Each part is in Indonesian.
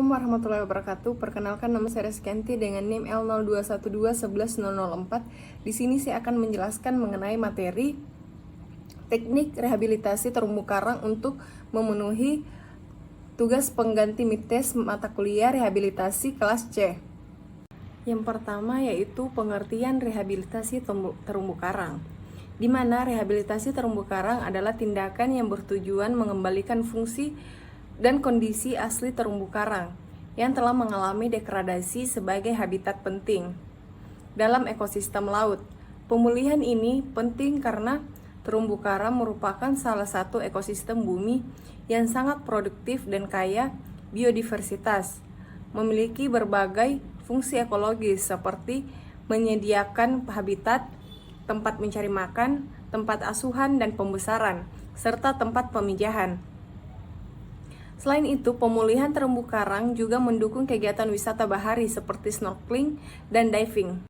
Assalamualaikum warahmatullahi wabarakatuh. Perkenalkan, nama saya Reskianti dengan NIM L0212111004. Di sini saya akan menjelaskan mengenai materi teknik rehabilitasi terumbu karang untuk memenuhi tugas pengganti midtest mata kuliah rehabilitasi kelas C. Yang pertama yaitu pengertian rehabilitasi terumbu karang, di mana rehabilitasi terumbu karang adalah tindakan yang bertujuan mengembalikan fungsi dan kondisi asli terumbu karang yang telah mengalami degradasi sebagai habitat penting dalam ekosistem laut. Pemulihan ini penting karena terumbu karang merupakan salah satu ekosistem bumi yang sangat produktif dan kaya biodiversitas, memiliki berbagai fungsi ekologis seperti menyediakan habitat, tempat mencari makan, tempat asuhan dan pembesaran, serta tempat pemijahan. Selain itu, pemulihan terumbu karang juga mendukung kegiatan wisata bahari seperti snorkeling dan diving.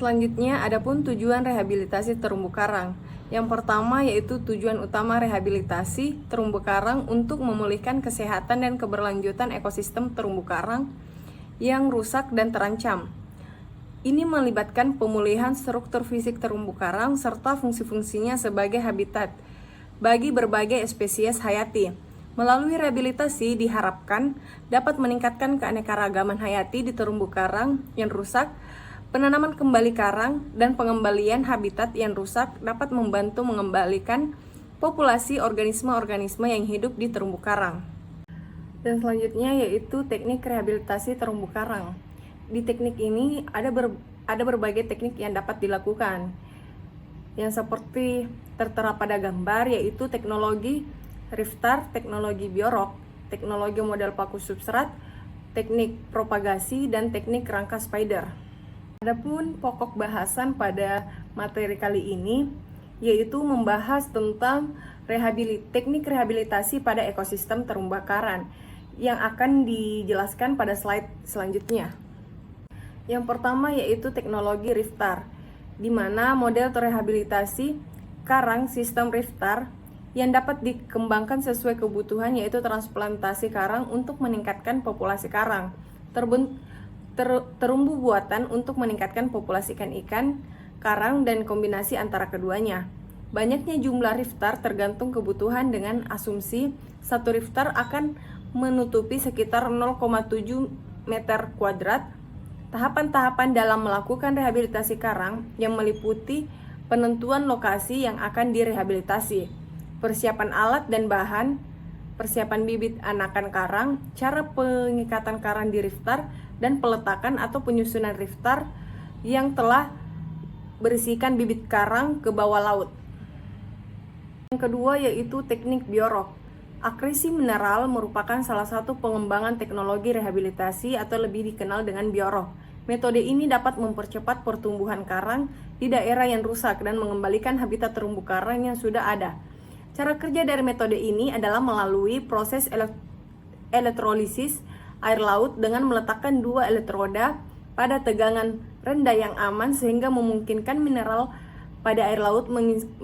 Selanjutnya, adapun tujuan rehabilitasi terumbu karang. Yang pertama yaitu tujuan utama rehabilitasi terumbu karang untuk memulihkan kesehatan dan keberlanjutan ekosistem terumbu karang yang rusak dan terancam. Ini melibatkan pemulihan struktur fisik terumbu karang serta fungsi-fungsinya sebagai habitat bagi berbagai spesies hayati. Melalui rehabilitasi diharapkan dapat meningkatkan keanekaragaman hayati di terumbu karang yang rusak, penanaman kembali karang, dan pengembalian habitat yang rusak dapat membantu mengembalikan populasi organisme-organisme yang hidup di terumbu karang. Dan selanjutnya yaitu teknik rehabilitasi terumbu karang. Di teknik ini ada berbagai teknik yang dapat dilakukan, yang seperti tertera pada gambar, yaitu teknologi Riftar, teknologi biorok, teknologi model paku substrat, teknik propagasi, dan teknik rangka spider. Adapun pokok bahasan pada materi kali ini yaitu membahas tentang teknik rehabilitasi pada ekosistem terumbu karang yang akan dijelaskan pada slide selanjutnya. Yang pertama yaitu teknologi Riftar, di mana model rehabilitasi karang sistem Riftar yang dapat dikembangkan sesuai kebutuhan yaitu transplantasi karang untuk meningkatkan populasi karang, terumbu buatan untuk meningkatkan populasi ikan karang dan kombinasi antara keduanya. Banyaknya jumlah Riftar tergantung kebutuhan dengan asumsi satu Riftar akan menutupi sekitar 0,7 meter kuadrat. Tahapan-tahapan dalam melakukan rehabilitasi karang yang meliputi penentuan lokasi yang akan direhabilitasi, persiapan alat dan bahan, persiapan bibit anakan karang, cara pengikatan karang di Riftar, dan peletakan atau penyusunan Riftar yang telah berisikan bibit karang ke bawah laut. Yang kedua yaitu teknik biorok. Akresi mineral merupakan salah satu pengembangan teknologi rehabilitasi atau lebih dikenal dengan biorok. Metode ini dapat mempercepat pertumbuhan karang di daerah yang rusak dan mengembalikan habitat terumbu karang yang sudah ada. Cara kerja dari metode ini adalah melalui proses elektrolisis air laut dengan meletakkan dua elektroda pada tegangan rendah yang aman sehingga memungkinkan mineral pada air laut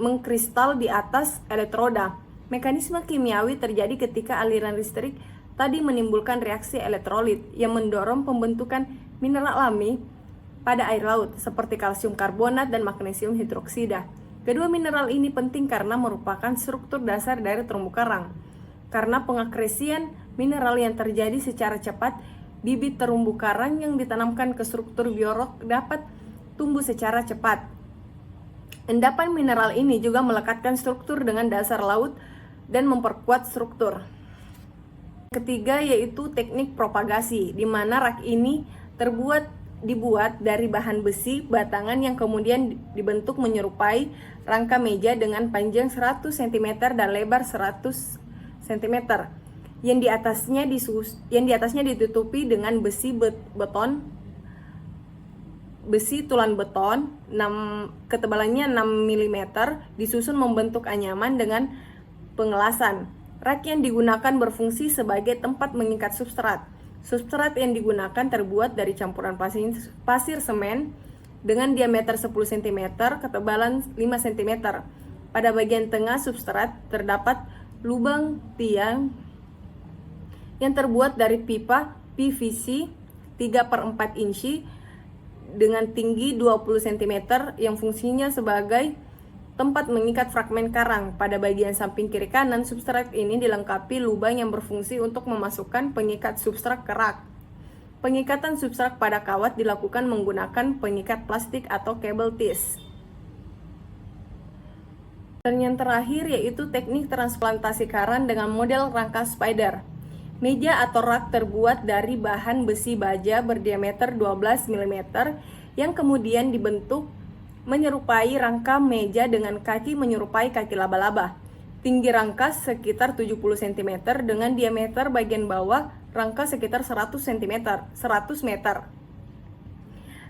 mengkristal di atas elektroda. Mekanisme kimiawi terjadi ketika aliran listrik tadi menimbulkan reaksi elektrolit yang mendorong pembentukan mineral alami pada air laut seperti kalsium karbonat dan magnesium hidroksida. Kedua mineral ini penting karena merupakan struktur dasar dari terumbu karang. Karena pengakresian mineral yang terjadi secara cepat, bibit terumbu karang yang ditanamkan ke struktur biorok dapat tumbuh secara cepat. Endapan mineral ini juga melekatkan struktur dengan dasar laut dan memperkuat struktur. Ketiga yaitu teknik propagasi, di mana rak ini dibuat dari bahan besi batangan yang kemudian dibentuk menyerupai rangka meja dengan panjang 100 cm dan lebar 100 cm yang di atasnya ditutupi dengan besi tulan beton ketebalannya 6 mm disusun membentuk anyaman dengan pengelasan. Rak yang digunakan berfungsi sebagai tempat mengikat substrat. Substrat yang digunakan terbuat dari campuran pasir semen dengan diameter 10 cm, ketebalan 5 cm. Pada bagian tengah substrat terdapat lubang tiang yang terbuat dari pipa PVC 3/4 inci dengan tinggi 20 cm yang fungsinya sebagai tempat mengikat fragmen karang. Pada bagian samping kiri kanan, substrat ini dilengkapi lubang yang berfungsi untuk memasukkan pengikat substrat ke rak. Pengikatan substrat pada kawat dilakukan menggunakan pengikat plastik atau cable ties. Dan yang terakhir yaitu teknik transplantasi karang dengan model rangka spider. Meja atau rak terbuat dari bahan besi baja berdiameter 12 mm yang kemudian dibentuk menyerupai rangka meja dengan kaki menyerupai kaki laba-laba. Tinggi rangka sekitar 70 cm dengan diameter bagian bawah rangka sekitar 100 meter.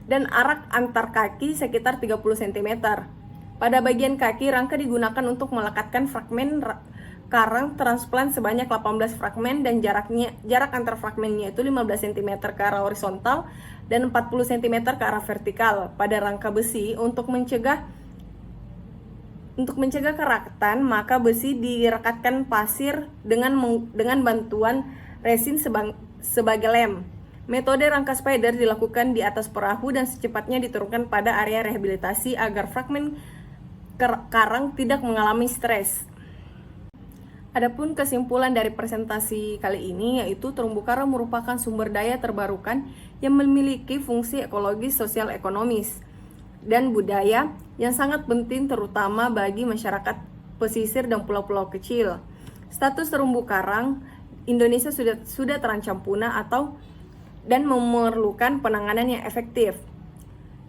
Dan arak antar kaki sekitar 30 cm. Pada bagian kaki, rangka digunakan untuk melekatkan fragmen karang transplant sebanyak 18 fragmen dan jarak antar fragmennya itu 15 cm ke arah horizontal dan 40 cm ke arah vertikal pada rangka besi. Untuk mencegah kerakatan, maka besi direkatkan pasir dengan bantuan resin sebagai lem. Metode rangka spider dilakukan di atas perahu dan secepatnya diturunkan pada area rehabilitasi agar fragmen karang tidak mengalami stres. Adapun kesimpulan dari presentasi kali ini yaitu terumbu karang merupakan sumber daya terbarukan yang memiliki fungsi ekologis, sosial, ekonomis, dan budaya yang sangat penting terutama bagi masyarakat pesisir dan pulau-pulau kecil. Status terumbu karang Indonesia sudah terancam punah dan memerlukan penanganan yang efektif.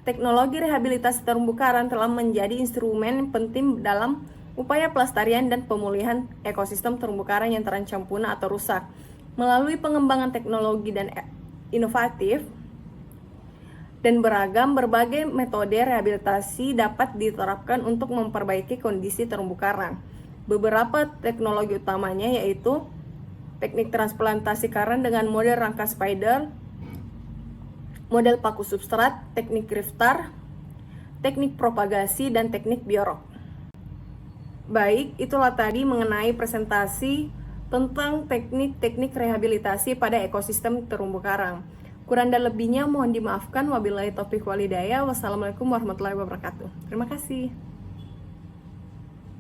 Teknologi rehabilitasi terumbu karang telah menjadi instrumen penting dalam upaya pelestarian dan pemulihan ekosistem terumbu karang yang terancam punah atau rusak. Melalui pengembangan teknologi dan inovatif dan berbagai metode rehabilitasi dapat diterapkan untuk memperbaiki kondisi terumbu karang. Beberapa teknologi utamanya yaitu teknik transplantasi karang dengan model rangka spider, model paku substrat, teknik riftar, teknik propagasi, dan teknik biorok. Baik, itulah tadi mengenai presentasi tentang teknik-teknik rehabilitasi pada ekosistem terumbu karang. Kurang dan lebihnya mohon dimaafkan. Wabillahi taufiq wal hidayah. Wassalamualaikum warahmatullahi wabarakatuh. Terima kasih.